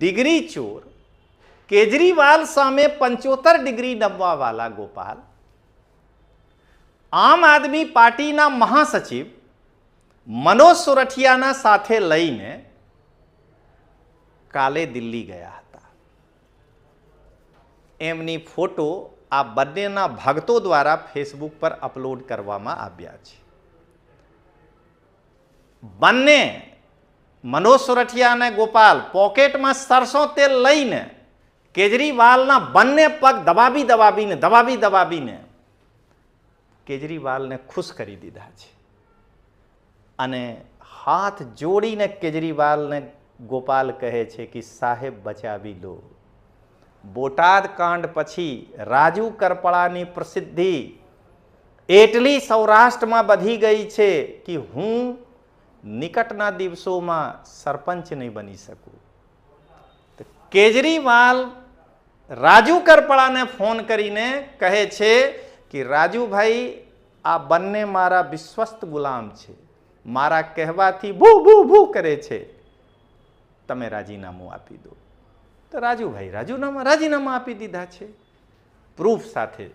Degree ચોર, કેજરીવાલ સામે 75 degree નમવાવાળા Gopal, આમ આદમી પાર્ટીના મહાસચિવ મનોજ સોરઠિયાના સાથે લઈને કાલે દિલ્હી ગયા હતા. એમની ફોટો આ બંનેના ભક્તો દ્વારા ફેસબુક પર અપલોડ કરવામાં આવ્યા છે. બંને મનોજ સોરઠિયા અને ગોપાલ પોકેટમાં સરસો તેલ લઈને કેજરીવાલના બંને પગ દબાવીને કેજરીવાલને ખુશ કરી દીધા છે અને હાથ જોડીને કેજરીવાલને ગોપાલ કહે છે કે સાહેબ બચાવી લો. બોટાદ કાંડ પછી રાજુ કરપળાની પ્રસિદ્ધિ એટલી સૌરાષ્ટ્રમાં વધી ગઈ છે કે હું નિકટના દિવસોમાં સરપંચ નહીં બની શકું. કેજરીવાલ રાજુ કરપળાને ફોન કરીને કહે છે કે રાજુભાઈ, આ બંને મારા વિશ્વસ્ત ગુલામ છે, મારા કહેવાથી ભૂ ભૂ ભૂ કરે છે, તમે રાજીનામું આપી દો. તો રાજુભાઈ રાજીનામા આપી દીધા છે પ્રૂફ સાથે.